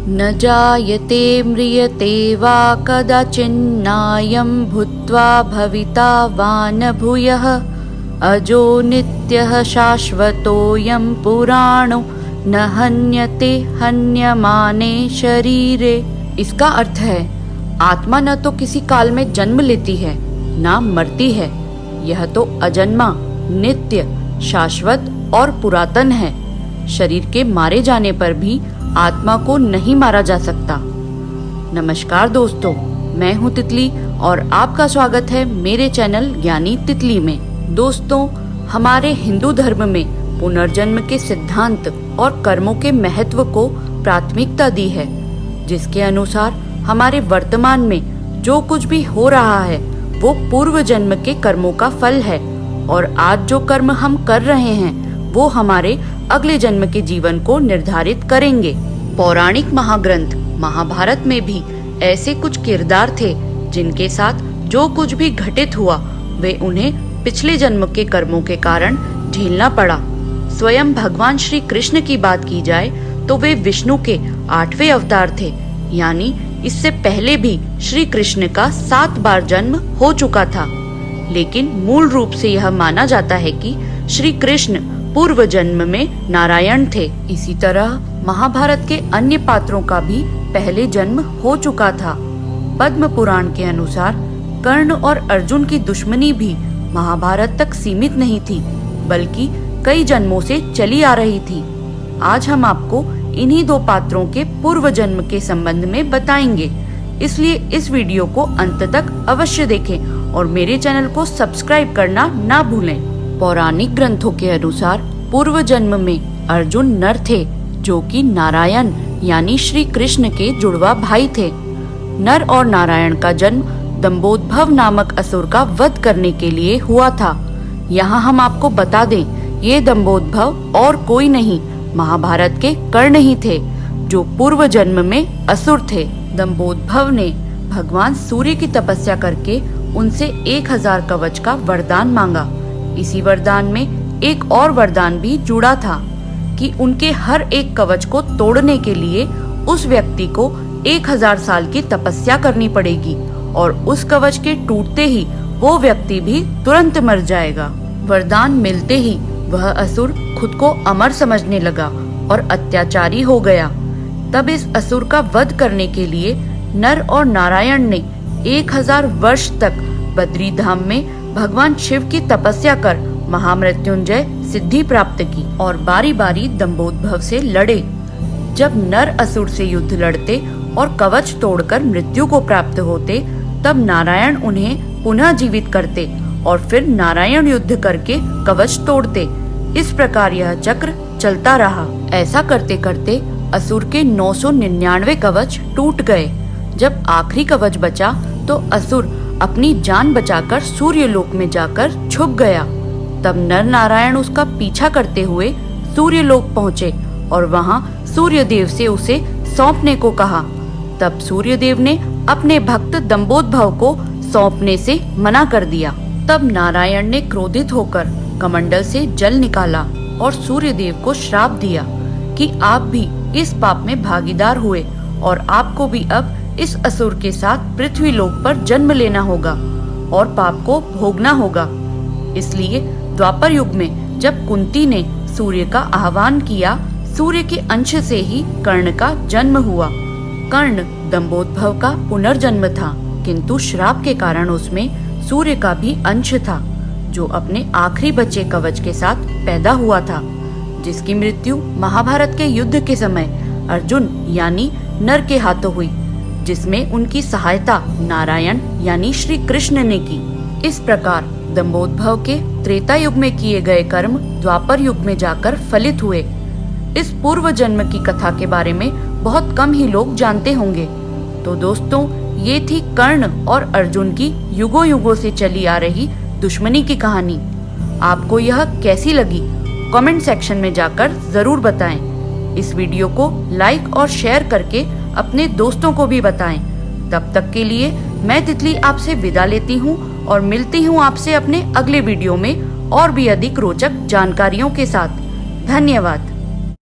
न जायते म्रियते वा कदाचिन्नायं भूत्वा भविता वा न भूयः अजो नित्यः शाश्वतोऽयं पुराणो न हन्यते हन्यमाने शरीरे। इसका अर्थ है, आत्मा न तो किसी काल में जन्म लेती है ना मरती है। यह तो अजन्मा, नित्य, शाश्वत और पुरातन है। शरीर के मारे जाने पर भी आत्मा को नहीं मारा जा सकता। नमस्कार दोस्तों, मैं हूँ तितली और आपका स्वागत है मेरे चैनल ज्ञानी तितली में। दोस्तों, हमारे हिंदू धर्म में पुनर्जन्म के सिद्धांत और कर्मों के महत्व को प्राथमिकता दी है, जिसके अनुसार हमारे वर्तमान में जो कुछ भी हो रहा है वो पूर्व जन्म के कर्मों का फल है और आज जो कर्म हम कर रहे हैं वो हमारे अगले जन्म के जीवन को निर्धारित करेंगे। पौराणिक महाग्रंथ महाभारत में भी ऐसे कुछ किरदार थे जिनके साथ जो कुछ भी घटित हुआ वे उन्हें पिछले जन्म के कर्मों के कारण झेलना पड़ा। स्वयं भगवान श्री कृष्ण की बात की जाए तो वे विष्णु के 8वें अवतार थे, यानी इससे पहले भी श्री कृष्ण का 7 बार जन्म हो चुका था। लेकिन मूल रूप से यह माना जाता है कि श्री कृष्ण पूर्व जन्म में नारायण थे। इसी तरह महाभारत के अन्य पात्रों का भी पहले जन्म हो चुका था। पद्म पुराण के अनुसार कर्ण और अर्जुन की दुश्मनी भी महाभारत तक सीमित नहीं थी, बल्कि कई जन्मों से चली आ रही थी। आज हम आपको इन्हीं 2 पात्रों के पूर्व जन्म के संबंध में बताएंगे, इसलिए इस वीडियो को अंत तक अवश्य देखें और मेरे चैनल को सब्सक्राइब करना ना भूलें। पौराणिक ग्रंथों के अनुसार पूर्व जन्म में अर्जुन नर थे, जो कि नारायण यानी श्री कृष्ण के जुड़वा भाई थे। नर और नारायण का जन्म दंभोद्भव नामक असुर का वध करने के लिए हुआ था। यहाँ हम आपको बता दें, ये दंभोद्भव और कोई नहीं, महाभारत के कर्ण ही थे, जो पूर्व जन्म में असुर थे। दंभोद्भव ने भगवान सूर्य की तपस्या करके उनसे 1000 कवच का वरदान मांगा। इसी वरदान में एक और वरदान भी जुड़ा था कि उनके हर एक कवच को तोड़ने के लिए उस व्यक्ति को 1000 साल की तपस्या करनी पड़ेगी और उस कवच के टूटते ही वो व्यक्ति भी तुरंत मर जाएगा। वरदान मिलते ही वह असुर खुद को अमर समझने लगा और अत्याचारी हो गया। तब इस असुर का वध करने के लिए नर और नारायण ने 1000 वर्ष तक बद्री धाम में भगवान शिव की तपस्या कर महामृत्युंजय सिद्धि प्राप्त की और बारी बारी दंभोद्भव से लड़े। जब नर असुर से युद्ध लड़ते और कवच तोड़कर मृत्यु को प्राप्त होते, तब नारायण उन्हें पुनः जीवित करते और फिर नारायण युद्ध करके कवच तोड़ते। इस प्रकार यह चक्र चलता रहा। ऐसा करते करते असुर के 999 कवच टूट गए। जब आखिरी कवच बचा तो असुर अपनी जान बचाकर सूर्यलोक में जाकर छुप गया। तब नर नारायण उसका पीछा करते हुए सूर्यलोक पहुँचे और वहाँ सूर्यदेव से उसे सौंपने को कहा। तब सूर्यदेव ने अपने भक्त दंभोद्भव को सौंपने से मना कर दिया। तब नारायण ने क्रोधित होकर कमंडल से जल निकाला और सूर्यदेव को श्राप दिया कि आप भी इस पाप में भागीदार हुए और आपको भी अब इस असुर के साथ पृथ्वी लोक पर जन्म लेना होगा और पाप को भोगना होगा। इसलिए द्वापर युग में जब कुंती ने सूर्य का आह्वान किया, सूर्य के अंश से ही कर्ण का जन्म हुआ। कर्ण दंभोद्भव का पुनर्जन्म था, किंतु श्राप के कारण उसमें सूर्य का भी अंश था, जो अपने आखिरी बचे कवच के साथ पैदा हुआ था, जिसकी मृत्यु महाभारत के युद्ध के समय अर्जुन यानी नर के हाथों हुई, जिसमें उनकी सहायता नारायण यानी श्री कृष्ण ने की। इस प्रकार दंभोद्भव के त्रेता युग में किए गए कर्म द्वापर युग में जाकर फलित हुए। इस पूर्व जन्म की कथा के बारे में बहुत कम ही लोग जानते होंगे। तो दोस्तों, ये थी कर्ण और अर्जुन की युगों युगों से चली आ रही दुश्मनी की कहानी। आपको यह कैसी लगी कमेंट सेक्शन में जाकर जरूर बताएं। इस वीडियो को लाइक और शेयर करके अपने दोस्तों को भी बताएं। तब तक के लिए मैं तितली आपसे विदा लेती हूँ और मिलती हूँ आपसे अपने अगले वीडियो में और भी अधिक रोचक जानकारियों के साथ। धन्यवाद।